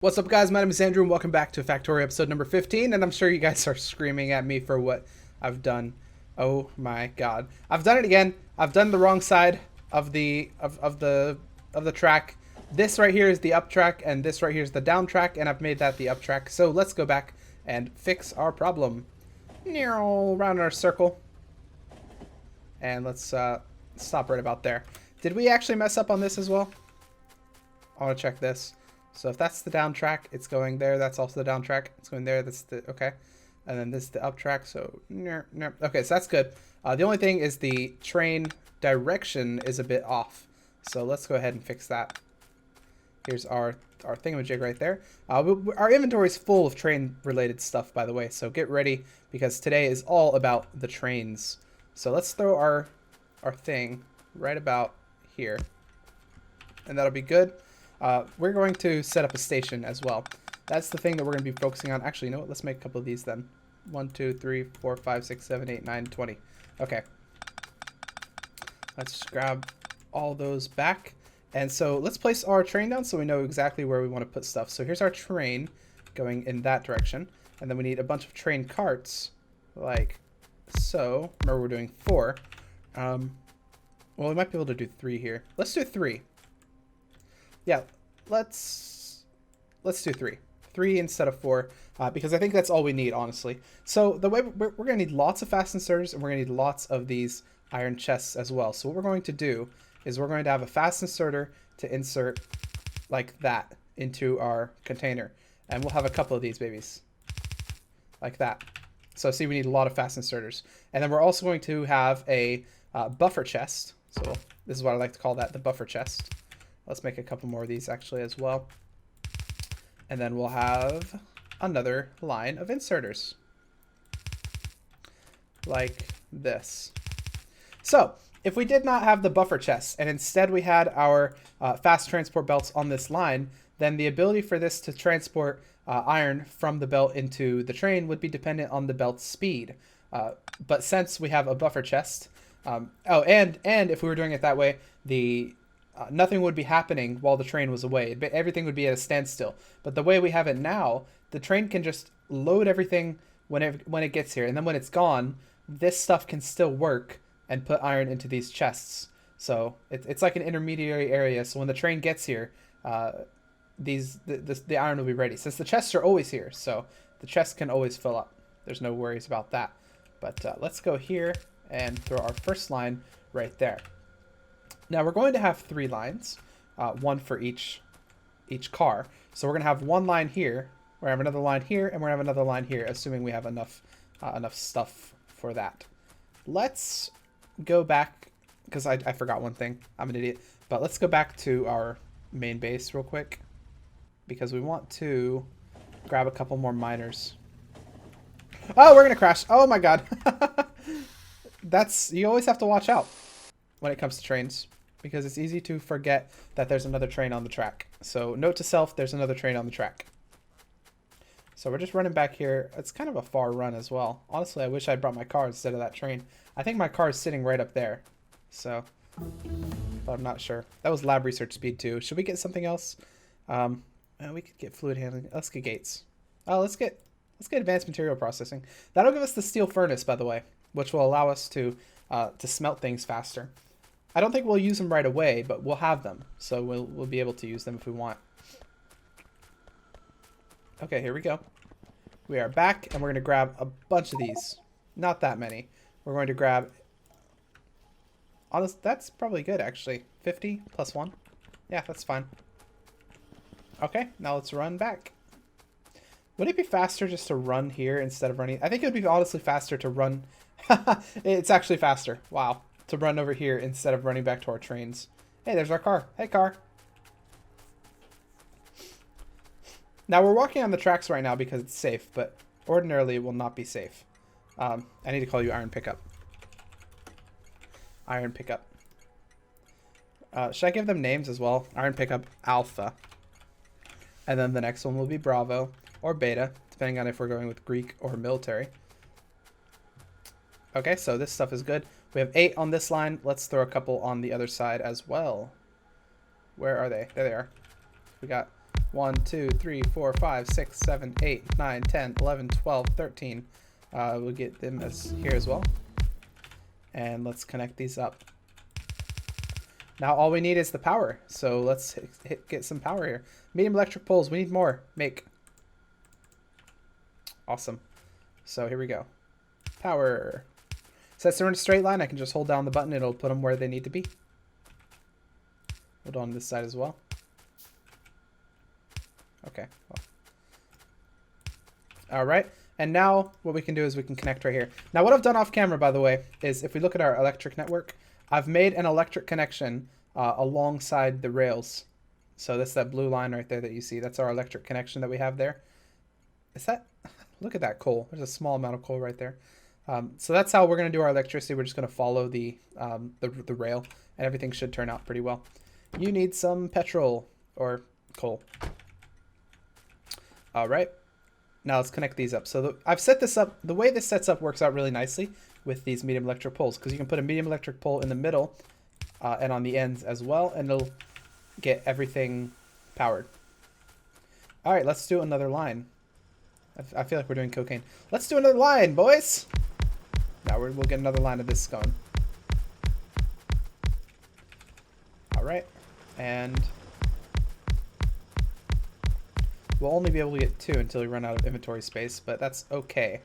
What's up, guys? My name is Andrew and welcome back to Factorio episode number 15, and I'm sure you guys are screaming at me for what I've done. Oh my god. I've done it again. I've done the wrong side of the track. This right here is the up track and this right here is the down track, and I've made that the up track. So let's go back and fix our problem. Around our circle. And let's stop right about there. Did we actually mess up on this as well? I want to check this. So if that's the down track, it's going there. That's also the down track. It's going there. That's the, okay. And then this is the up track. So, okay, so that's good. The only thing is the train direction is a bit off. So let's go ahead and fix that. Here's our thingamajig right there. Our inventory is full of train related stuff, by the way. So get ready because today is all about the trains. So let's throw our thing right about here. And that'll be good. We're going to set up a station as well. That's the thing that we're going to be focusing on. Actually, you know what? Let's make a couple of these then. 1, 2, 3, 4, 5, 6, 7, 8, 9, 20. Okay. Let's grab all those back. And so let's place our train down so we know exactly where we want to put stuff. So here's our train going in that direction. And then we need a bunch of train carts like so. Remember, we're doing 4. Well, we might be able to do 3 here. Let's do 3. Yeah, let's do 3. 3 instead of 4, because I think that's all we need, honestly. So the way we're going to need lots of fast inserters, and we're going to need lots of these iron chests as well. So what we're going to do is we're going to have a fast inserter to insert like that into our container. And we'll have a couple of these babies. Like that. So see, we need a lot of fast inserters. And then we're also going to have a buffer chest. So this is what I like to call that, the buffer chest. Let's make a couple more of these actually as well. And then we'll have another line of inserters. Like this. So, if we did not have the buffer chest and instead we had our fast transport belts on this line, then the ability for this to transport iron from the belt into the train would be dependent on the belt's speed. But since we have a buffer chest, and if we were doing it that way, nothing would be happening while the train was away. Everything would be at a standstill. But the way we have it now, the train can just load everything when it gets here. And then when it's gone, this stuff can still work and put iron into these chests. So it's like an intermediary area. So when the train gets here, the iron will be ready. Since the chests are always here, so the chests can always fill up. There's no worries about that. But let's go here and throw our first line right there. Now we're going to have 3 lines, 1 for each car. So we're going to have 1 line here, we're going to have another line here, and we're going to have another line here, assuming we have enough stuff for that. Let's go back, because I forgot one thing. I'm an idiot. But let's go back to our main base real quick, because we want to grab a couple more miners. Oh, we're going to crash. Oh my god. You always have to watch out when it comes to trains, because it's easy to forget that there's another train on the track. So note to self, there's another train on the track. So we're just running back here. It's kind of a far run as well. Honestly, I wish I'd brought my car instead of that train. I think my car is sitting right up there. So, but I'm not sure. That was lab research speed too. Should we get something else? We could get fluid handling. Let's get gates. Oh, let's get advanced material processing. That'll give us the steel furnace, by the way, which will allow us to smelt things faster. I don't think we'll use them right away, but we'll have them. So we'll be able to use them if we want. Okay, here we go. We are back, and we're going to grab a bunch of these. Not that many. We're going to grab... That's probably good, actually. 50 plus 1. Yeah, that's fine. Okay, now let's run back. Would it be faster just to run here instead of running? I think it would be honestly faster to run... It's actually faster. Wow. To run over here instead of running back to our trains. Hey, there's our car. Hey, car. Now, we're walking on the tracks right now because it's safe, but ordinarily it will not be safe. I need to call you Iron Pickup. Iron Pickup. Should I give them names as well? Iron Pickup Alpha. And then the next one will be Bravo or Beta, depending on if we're going with Greek or military. Okay, so this stuff is good. We have 8 on this line. Let's throw a couple on the other side as well. Where are they? There they are. We got 1, 2, 3, 4, 5, 6, 7, 8, 9, 10, 11, 12, 13. We'll get them as here as well. And let's connect these up. Now all we need is the power. So let's get some power here. Medium electric poles. We need more. Make. Awesome. So here we go. Power. Sets they're in a straight line. I can just hold down the button. It'll put them where they need to be. Hold on this side as well. Okay. Well. All right. And now what we can do is we can connect right here. Now what I've done off camera, by the way, is if we look at our electric network, I've made an electric connection alongside the rails. So that's that blue line right there that you see. That's our electric connection that we have there. Is that? Look at that coal. There's a small amount of coal right there. So that's how we're going to do our electricity. We're just going to follow the rail, and everything should turn out pretty well. You need some petrol or coal. All right. Now let's connect these up. So I've set this up. The way this sets up works out really nicely with these medium electric poles, because you can put a medium electric pole in the middle and on the ends as well, and it'll get everything powered. All right, let's do another line. I feel like we're doing cocaine. Let's do another line, boys. Now we'll get another line of this going. All right, and we'll only be able to get 2 until we run out of inventory space, but that's okay.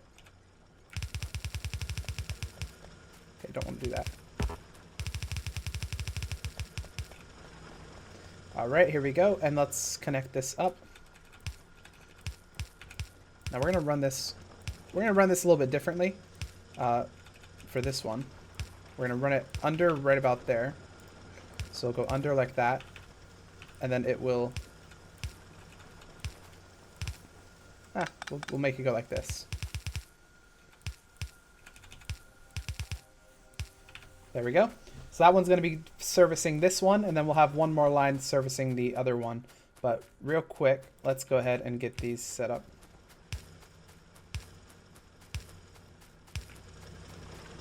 Okay, don't want to do that. All right, here we go, and let's connect this up. Now we're gonna run this. We're gonna run this a little bit differently. For this one, we're gonna run it under right about there. So it'll go under like that, and then it will. We'll make it go like this. There we go. So that one's going to be servicing this one, and then we'll have one more line servicing the other one. But real quick, let's go ahead and get these set up.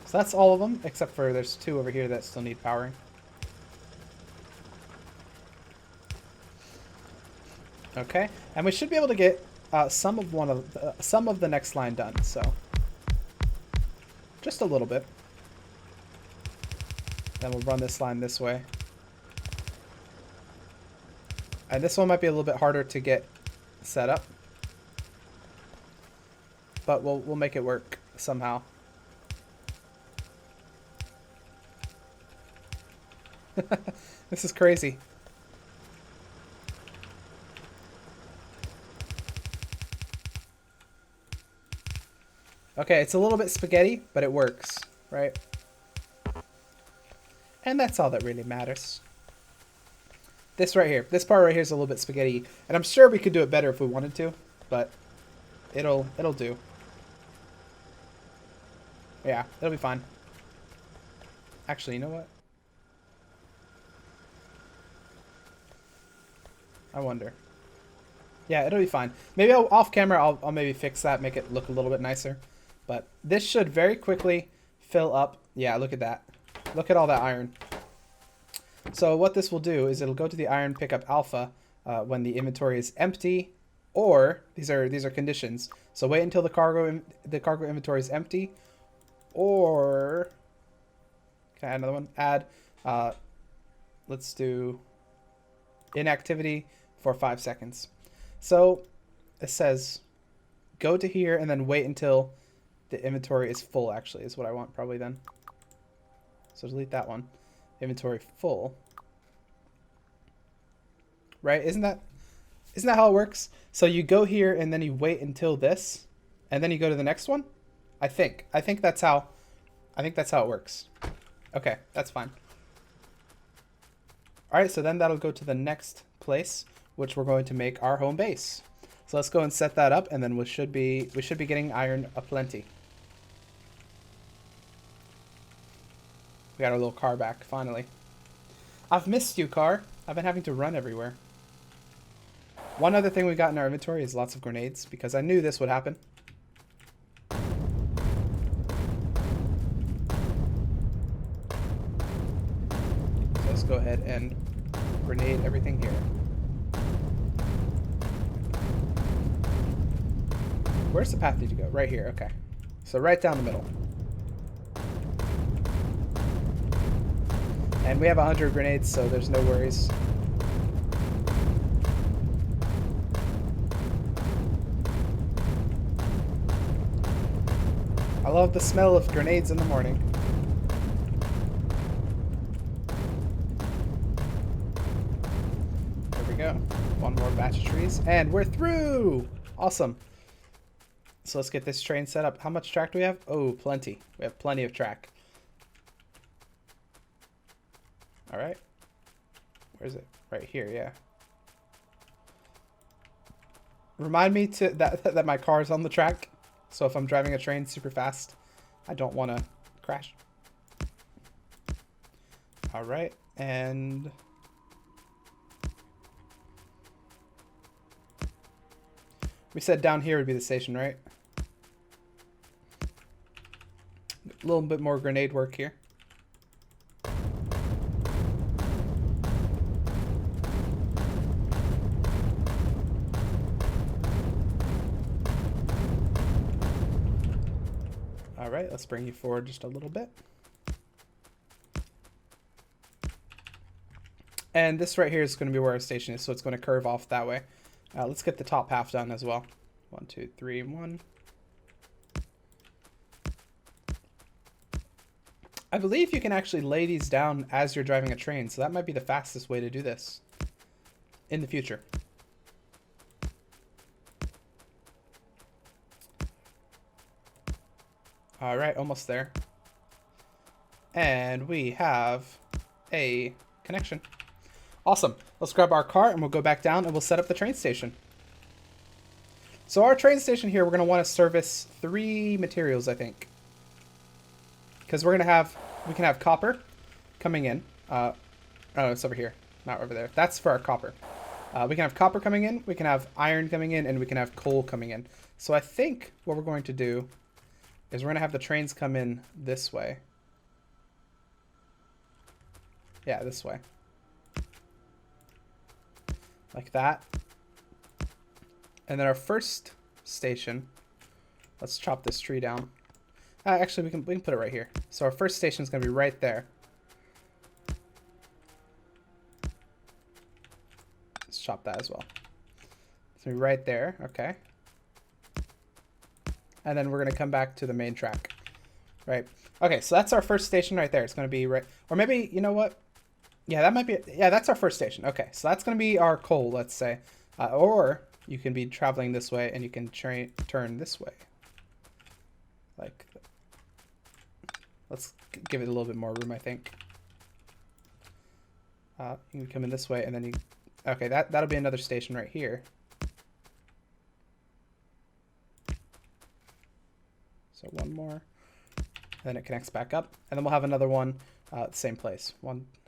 So that's all of them, except for there's 2 over here that still need powering. Okay, and we should be able to get some of the next line done. So just a little bit. Then we'll run this line this way. And this one might be a little bit harder to get set up, but we'll make it work somehow. This is crazy. Okay, it's a little bit spaghetti, but it works, right? And that's all that really matters. This right here, this part right here is a little bit spaghetti, and I'm sure we could do it better if we wanted to, but it'll do. Yeah, it'll be fine. Actually, you know what? I wonder. Yeah, it'll be fine. Maybe off camera, I'll maybe fix that, make it look a little bit nicer. But this should very quickly fill up. Yeah, look at that. Look at all that iron. So what this will do is it'll go to the iron pickup alpha when the inventory is empty, or these are conditions. So wait until the cargo inventory is empty, or can I add another one? Add. Let's do inactivity for 5 seconds. So it says go to here and then wait until the inventory is full, actually, is what I want probably then. So delete that one. Inventory full. Right? Isn't that how it works? So you go here and then you wait until this, and then you go to the next one? I think that's how it works. Okay, that's fine. Alright, so then that'll go to the next place, which we're going to make our home base. So let's go and set that up, and then we should be getting iron aplenty. We got our little car back, finally. I've missed you, car. I've been having to run everywhere. One other thing we got in our inventory is lots of grenades, because I knew this would happen. So let's go ahead and grenade everything here. Where's the path need to go? Right here, okay. So right down the middle. And we have 100 grenades, so there's no worries. I love the smell of grenades in the morning. There we go. One more batch of trees. And we're through! Awesome. So let's get this train set up. How much track do we have? Oh, plenty. We have plenty of track. Alright. Where is it? Right here, yeah. Remind me to that my car is on the track. So if I'm driving a train super fast, I don't want to crash. Alright, and... we said down here would be the station, right? A little bit more grenade work here. Alright, let's bring you forward just a little bit. And this right here is going to be where our station is, so it's going to curve off that way. Let's get the top half done as well. 1, 2, 3, 1. I believe you can actually lay these down as you're driving a train, so that might be the fastest way to do this in the future. All right, almost there. And we have a connection. Awesome. Let's grab our car and we'll go back down and we'll set up the train station. So our train station here, we're going to want to service 3 materials, I think. Because we can have copper coming in. Oh, it's over here, not over there. That's for our copper. We can have copper coming in, we can have iron coming in, and we can have coal coming in. So I think what we're going to do is we're going to have the trains come in this way. Yeah, this way. Like that. And then our first station, let's chop this tree down. Actually, we can put it right here. So our first station is going to be right there. Let's chop that as well. It's going to be right there. Okay. And then we're going to come back to the main track. Right. Okay, so that's our first station right there. It's going to be right... or maybe, you know what? Yeah, that might be... yeah, that's our first station. Okay, so that's going to be our coal, let's say. Or you can be traveling this way and you can turn this way. Like... let's give it a little bit more room, I think. You can come in this way and then you... okay, that'll be another station right here. So one more. And then it connects back up. And then we'll have another one at the same place.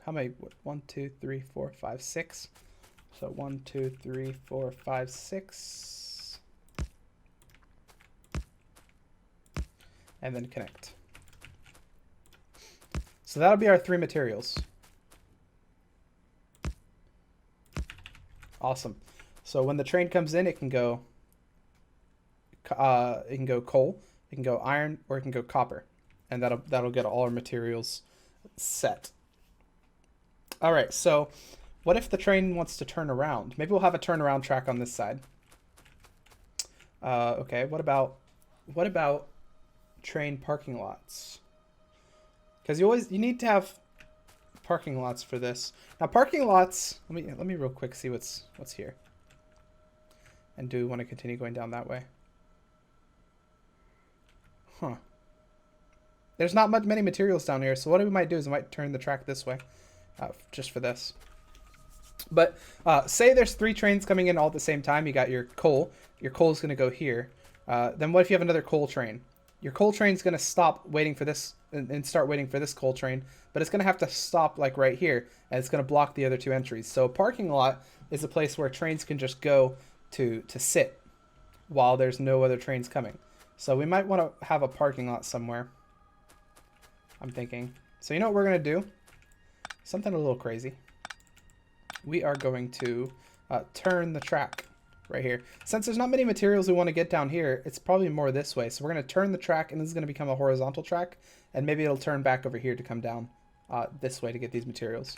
How many? 1, 2, 3, 4, 5, 6. So 1, 2, 3, 4, 5, 6. And then connect. So that'll be our 3 materials. Awesome. So when the train comes in, it can go coal, it can go iron, or it can go copper. And that'll get all our materials set. All right, so what if the train wants to turn around? Maybe we'll have a turnaround track on this side. Okay, what about train parking lots? Because you need to have parking lots for this. Now parking lots, let me real quick see what's here. And do we want to continue going down that way? Huh. There's not many materials down here, so what we might do is we might turn the track this way, just for this. But say there's 3 trains coming in all at the same time. You got your coal. Your coal is going to go here. Then what if you have another coal train? Your coal train's going to stop waiting for this and start waiting for this coal train, but it's going to have to stop like right here, and it's going to block the other 2 entries. So a parking lot is a place where trains can just go to sit while there's no other trains coming. So we might want to have a parking lot somewhere, I'm thinking. So you know what we're going to do? Something a little crazy. We are going to turn the track right here. Since there's not many materials we want to get down here, it's probably more this way. So we're going to turn the track, and this is going to become a horizontal track, and maybe it'll turn back over here to come down this way to get these materials.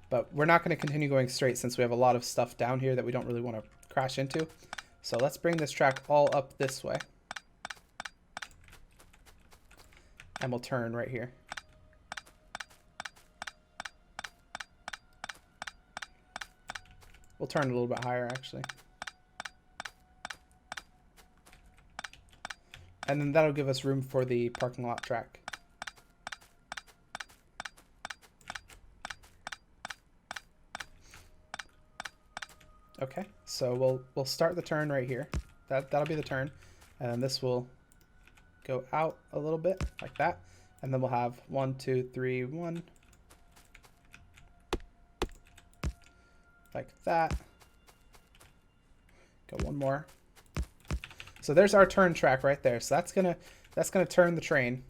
But we're not going to continue going straight since we have a lot of stuff down here that we don't really want to crash into. So let's bring this track all up this way. And we'll turn right here. We'll turn a little bit higher, actually. And then that'll give us room for the parking lot track. Okay, so we'll start the turn right here. That'll be the turn. And then this will go out a little bit, like that. And then we'll have 1, 2, 3, 1. Like that. Go one more. So there's our turn track right there. So that's gonna turn the train.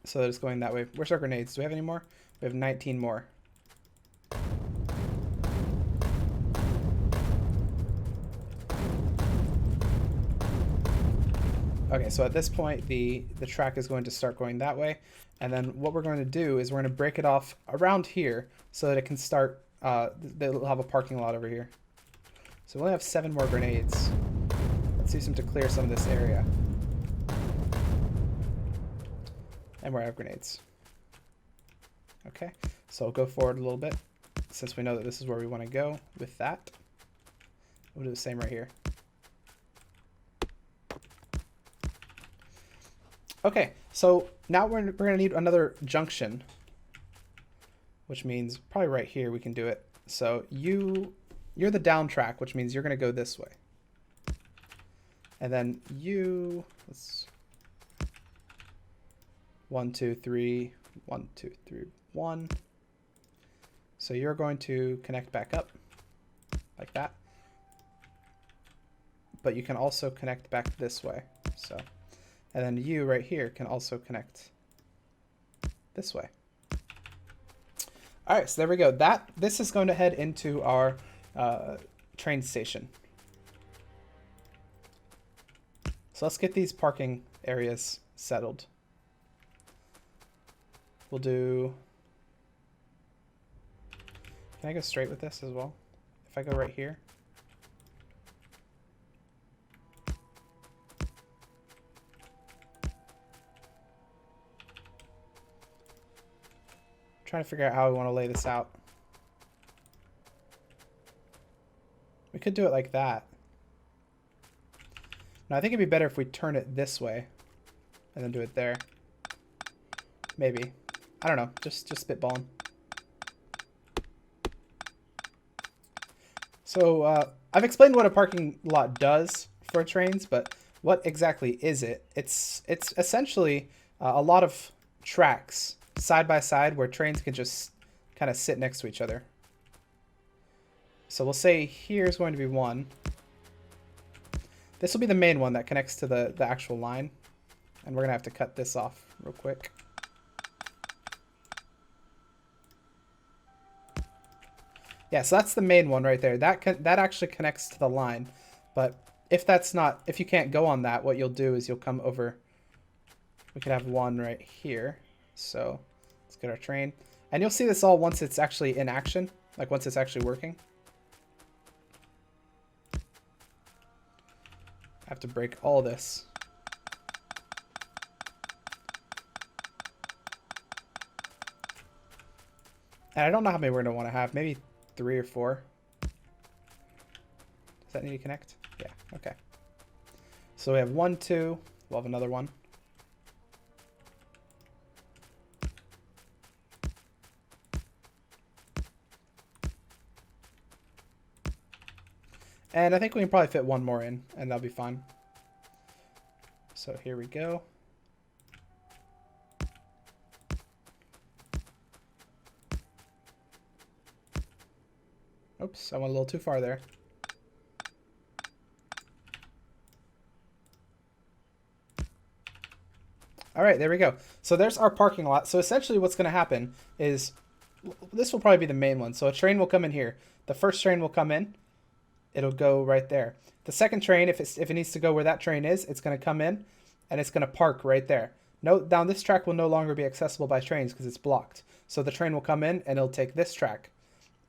So that it's going that way. Where's our grenades? Do we have any more? We have 19 more. Okay, so at this point, the track is going to start going that way. And then what we're going to do is we're going to break it off around here so that it can start, they'll have a parking lot over here. So we only have 7 more grenades. Let's use them to clear some of this area. And we're out of grenades. Okay, so we'll go forward a little bit since we know that this is where we want to go with that. We'll do the same right here. Okay, so now we're going to need another junction, which means probably right here we can do it. So you're the down track, which means you're going to go this way. And then let's 1, 2, 3, 1, 2, 3, 1. So you're going to connect back up like that. But you can also connect back this way. So. And then you right here can also connect this way. All right, so there we go. This is going to head into our train station. So let's get these parking areas settled. We'll do... Can I go straight with this as well? If I go right here? Trying to figure out how we want to lay this out. We could do it like that. No, I think it'd be better if we turn it this way and then do it there. Maybe. I don't know. Just spitballing. So I've explained what a parking lot does for trains, but what exactly is it? It's essentially a lot of tracks side by side where trains can just kind of sit next to each other. So we'll say here's going to be one. This will be the main one that connects to the actual line. And we're going to have to cut this off real quick. Yeah, so that's the main one right there. That actually connects to the line. But if you can't go on that, what you'll do is you'll come over. We could have one right here. So let's get our train. And you'll see this all once it's actually in action, like once it's actually working. I have to break all this. And I don't know how many we're going to want to have. Maybe 3 or 4. Does that need to connect? Yeah, okay. So we have 1, 2. We'll have another one. And I think we can probably fit one more in, and that'll be fine. So here we go. Oops, I went a little too far there. All right, there we go. So there's our parking lot. So essentially what's going to happen is this will probably be the main one. So a train will come in here. The first train will come in. it'll go right there. The second train, if it needs to go where that train is, it's going to come in and it's going to park right there. Note down this track will no longer be accessible by trains because it's blocked. So the train will come in and it'll take this track.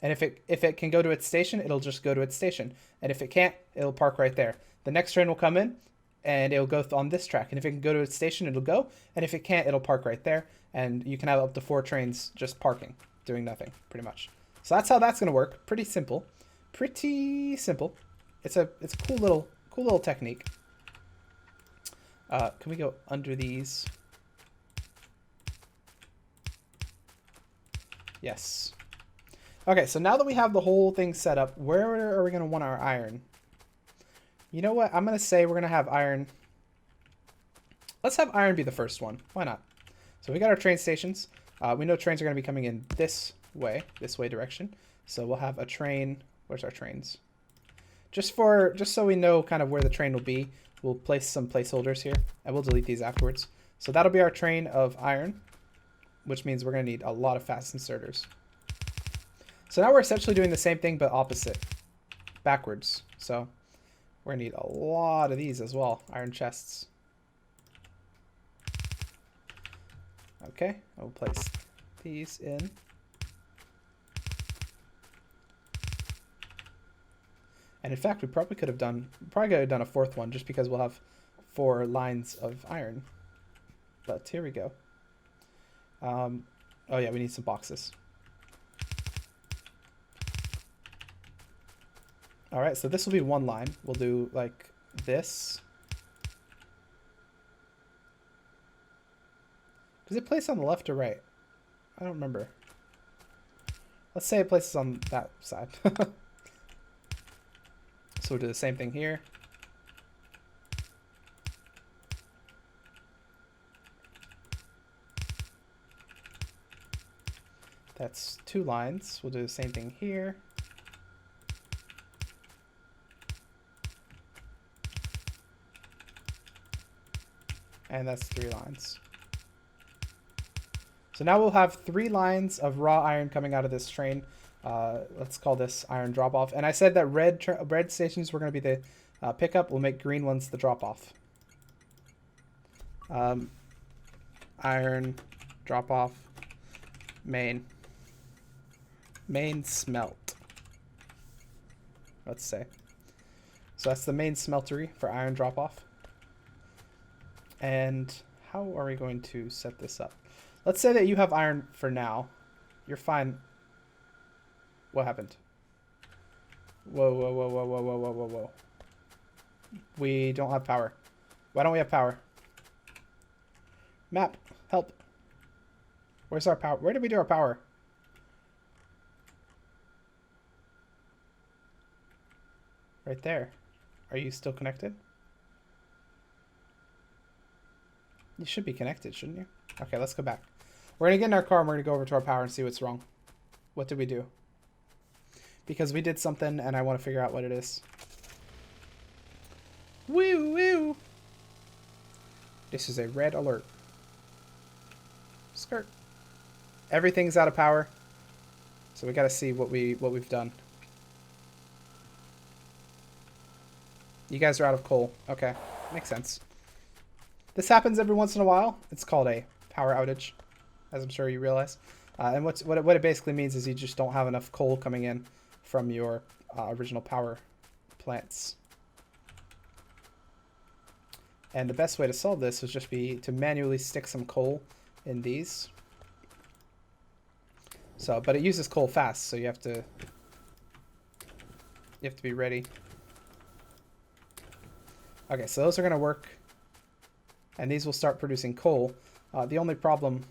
And if it can go to its station, it'll just go to its station. And if it can't, it'll park right there. The next train will come in and it'll go on this track. And if it can go to its station, it'll go. And if it can't, it'll park right there. And you can have up to 4 trains just parking, doing nothing, pretty much. So that's how that's going to work. Pretty simple. Pretty simple. It's a cool little technique. Can we go under these? Yes. Okay, so now that we have the whole thing set up, where are we going to want our iron? You know what? I'm going to say we're going to have iron. Let's have iron be the first one. Why not? So we got our train stations. We know trains are going to be coming in this way direction. So we'll have a train. Where's our trains? Just so we know kind of where the train will be, we'll place some placeholders here, and we'll delete these afterwards. So that'll be our train of iron, which means we're going to need a lot of fast inserters. So now we're essentially doing the same thing, but opposite, backwards. So we're going to need a lot of these as well, iron chests. Okay, I'll place these in. And in fact, we probably could have done a 4th one just because we'll have 4 lines of iron. But here we go. Oh yeah, we need some boxes. All right, so this will be 1 line. We'll do like this. Does it place on the left or right? I don't remember. Let's say it places on that side. So we'll do the same thing here. That's 2 lines. We'll do the same thing here. And that's 3 lines. So now we'll have 3 lines of raw iron coming out of this train. Let's call this iron drop off. And I said that red stations were going to be the pickup. We'll make green ones the drop off. Iron drop off main smelt. Let's say. So that's the main smeltery for iron drop off. And how are we going to set this up? Let's say that you have iron for now. You're fine. What happened? Whoa, whoa, whoa, whoa, whoa, whoa, whoa, whoa, whoa. We don't have power. Why don't we have power? Map, help. Where's our power? Where did we do our power? Right there. Are you still connected? You should be connected, shouldn't you? Okay, let's go back. We're going to get in our car and we're going to go over to our power and see what's wrong. What did we do? Because we did something and I want to figure out what it is. Woo woo! This is a red alert. Skirt. Everything's out of power. So we got to see what we've done. You guys are out of coal. Okay, makes sense. This happens every once in a while. It's called a power outage, as I'm sure you realize. And what it basically means is you just don't have enough coal coming in from your original power plants. And the best way to solve this would just be to manually stick some coal in these. So, but it uses coal fast, so you have to be ready. Okay, so those are going to work. And these will start producing coal. The only problem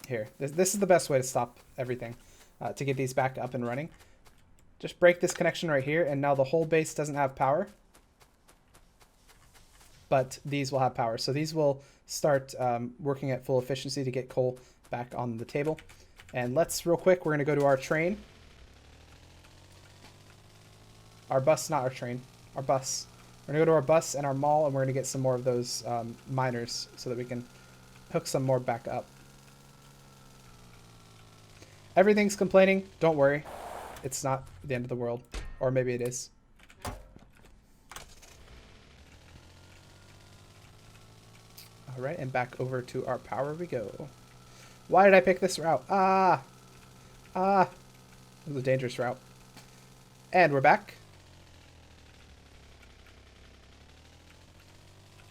here, this is the best way to stop everything, to get these back up and running. Just break this connection right here, and now the whole base doesn't have power. But these will have power. So these will start working at full efficiency to get coal back on the table. And let's, real quick, we're going to go to our train. Our bus, not our train. Our bus. We're going to go to our bus and our mall, and we're going to get some more of those miners so that we can hook some more back up. Everything's complaining. Don't worry. It's not the end of the world. Or maybe it is. All right, and back over to our power we go. Why did I pick this route? Ah! It was a dangerous route. And we're back.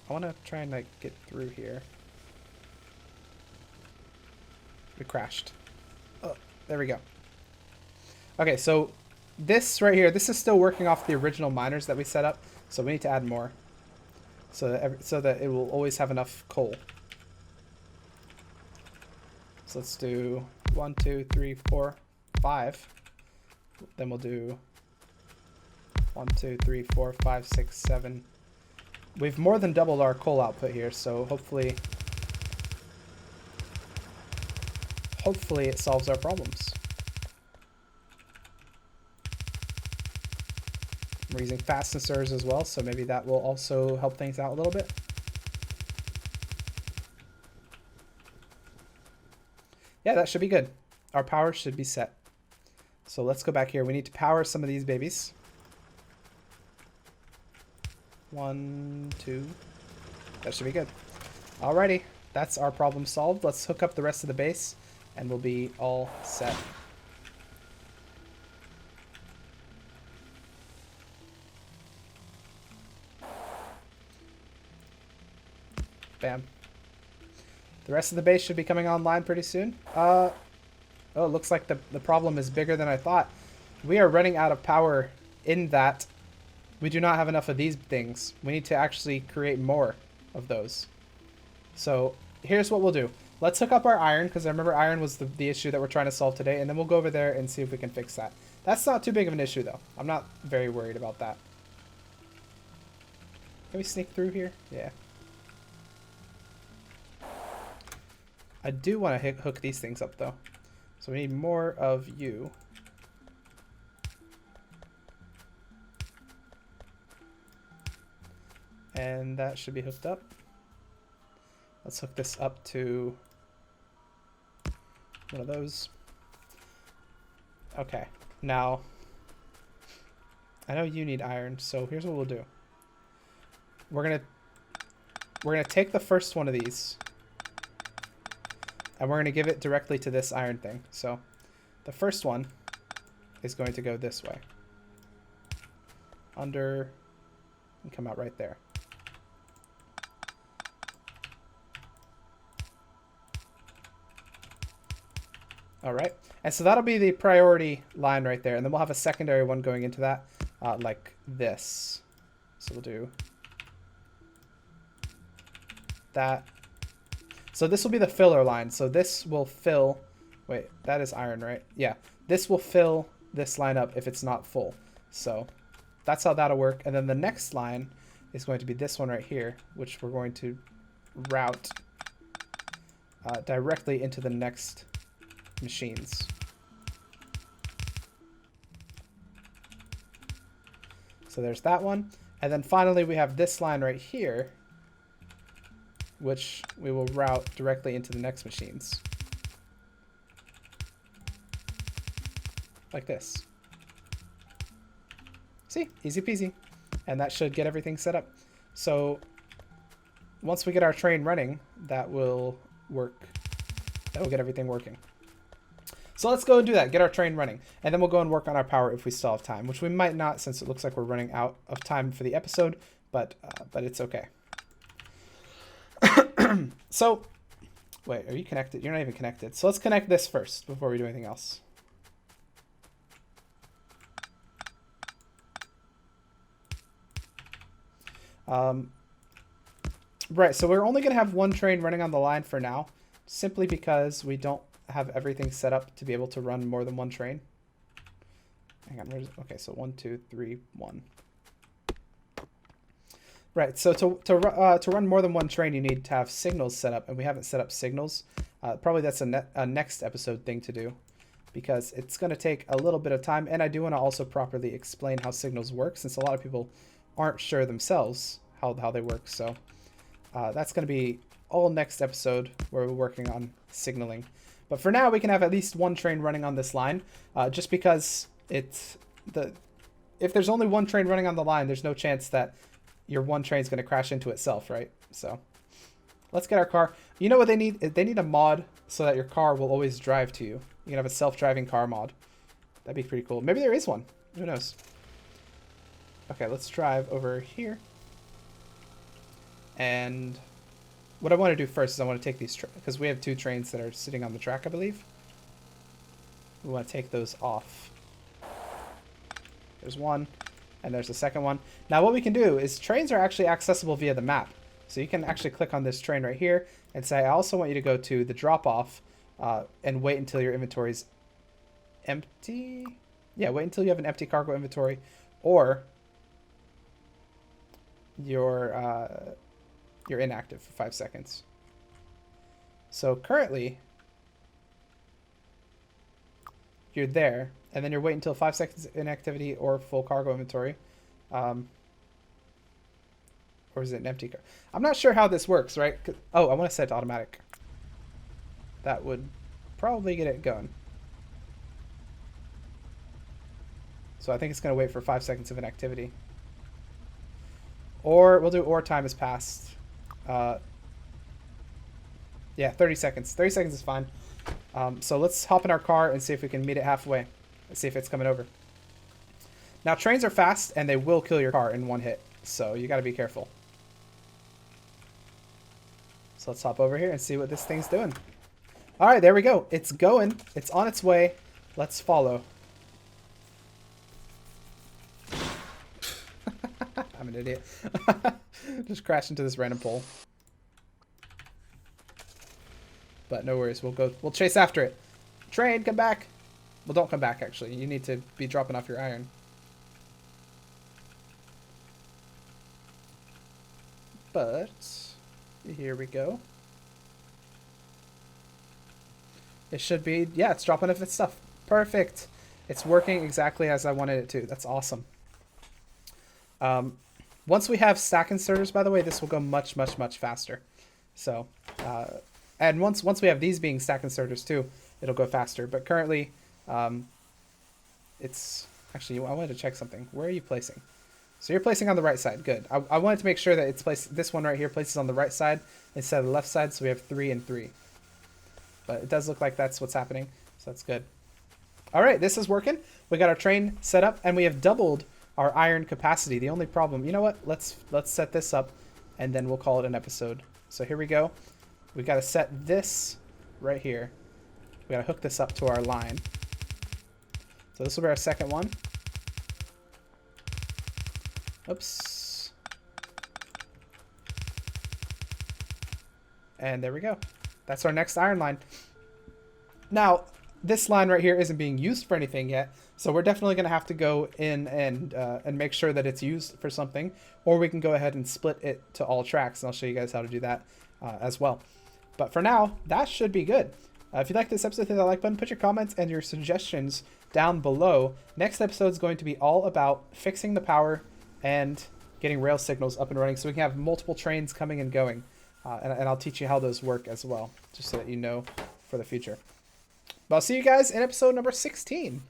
I want to try and, like, get through here. We crashed. Oh, there we go. Okay, so this right here, this is still working off the original miners that we set up. So we need to add more. So that it will always have enough coal. So let's do 1, 2, 3, 4, 5. Then we'll do 1, 2, 3, 4, 5, 6, 7. We've more than doubled our coal output here, so hopefully it solves our problems. We're using fast sensors as well, so maybe that will also help things out a little bit. Yeah, that should be good. Our power should be set. So let's go back here. We need to power some of these babies. 1, 2. That should be good. Alrighty, that's our problem solved. Let's hook up the rest of the base and we'll be all set. Bam. The rest of the base should be coming online pretty soon. Oh, it looks like the problem is bigger than I thought. We are running out of power in that we do not have enough of these things. We need to actually create more of those. So here's what we'll do. Let's hook up our iron, because I remember iron was the issue that we're trying to solve today, and then we'll go over there and see if we can fix that. That's not too big of an issue, though. I'm not very worried about that. Can we sneak through here? Yeah. I do want to hook these things up, though. So we need more of you. And that should be hooked up. Let's hook this up to one of those. Okay, now I know you need iron, so here's what we'll do. We're gonna take the first one of these and we're gonna give it directly to this iron thing. So the first one is going to go this way. Under and come out right there. All right, and so that'll be the priority line right there, and then we'll have a secondary one going into that, like this. So we'll do that. So this will be the filler line. So this will fill, wait, that is iron, right? Yeah, this will fill this line up if it's not full. So that's how that'll work. And then the next line is going to be this one right here, which we're going to route directly into the next machines. So there's that one. And then finally we have this line right here, which we will route directly into the next machines. Like this. See? Easy peasy. And that should get everything set up. So once we get our train running, that will work. That will get everything working. So let's go and do that, get our train running, and then we'll go and work on our power if we still have time, which we might not since it looks like we're running out of time for the episode, but it's okay. So, wait, are you connected? You're not even connected. So let's connect this first before we do anything else. Right, so we're only going to have one train running on the line for now, simply because we don't have everything set up to be able to run more than one train. Hang on, okay, so 1, 2, 3, 1. Right, so to run more than one train, you need to have signals set up, and we haven't set up signals. Probably that's a next episode thing to do, because it's going to take a little bit of time, and I do want to also properly explain how signals work, since a lot of people aren't sure themselves how they work. So that's going to be all next episode, where we're working on signaling. But for now, we can have at least one train running on this line, just because if there's only one train running on the line, there's no chance that your one train is going to crash into itself, right? So Let's get our car. You know what they need? They need a mod so that your car will always drive to you. You can have a self-driving car mod. That'd be pretty cool. Maybe there is one. Who knows? Okay, let's drive over here. And what I want to do first is I want to take these, because we have 2 trains that are sitting on the track, I believe. We want to take those off. There's one, and there's the second one. Now what we can do is trains are actually accessible via the map. So you can actually click on this train right here and say, I also want you to go to the drop-off and wait until your inventory's empty. Yeah, wait until you have an empty cargo inventory, or you're inactive for 5 seconds. So currently, you're there, and then you're waiting until 5 seconds inactivity or full cargo inventory. Or is it an empty car? I'm not sure how this works, right? Oh, I want to set it to automatic. That would probably get it going. So I think it's going to wait for 5 seconds of inactivity. Or we'll do or time has passed. Yeah, 30 seconds. 30 seconds is fine. So let's hop in our car and see if we can meet it halfway. Let's see if it's coming over. Now, trains are fast, and they will kill your car in one hit. So you got to be careful. So let's hop over here and see what this thing's doing. All right, there we go. It's going. It's on its way. Let's follow. I'm an idiot. Just crashed into this random pole. But no worries. We'll chase after it. Train, come back. Well, don't come back, actually. You need to be dropping off your iron. But here we go. It should be, yeah, it's dropping off its stuff. Perfect. It's working exactly as I wanted it to. That's awesome. Once we have stack inserters, by the way, this will go much, much, much faster. So, and once we have these being stack inserters too, it'll go faster. But currently, it's actually, I wanted to check something. Where are you placing? So you're placing on the right side. Good. I wanted to make sure that it's placed. This one right here places on the right side instead of the left side. So we have 3 and 3. But it does look like that's what's happening. So that's good. All right, this is working. We got our train set up, and we have doubled our iron capacity. The only problem, you know what? Let's set this up, and then we'll call it an episode. So here we go. We got to set this right here. We got to hook this up to our line. So this will be our second one. Oops. And there we go. That's our next iron line. Now, this line right here isn't being used for anything yet, so we're definitely going to have to go in and make sure that it's used for something, or we can go ahead and split it to all tracks, and I'll show you guys how to do that as well. But for now, that should be good. If you like this episode, hit that like button, put your comments and your suggestions down below. Next episode is going to be all about fixing the power and getting rail signals up and running so we can have multiple trains coming and going. And I'll teach you how those work as well, just so that you know for the future. But I'll see you guys in episode number 16.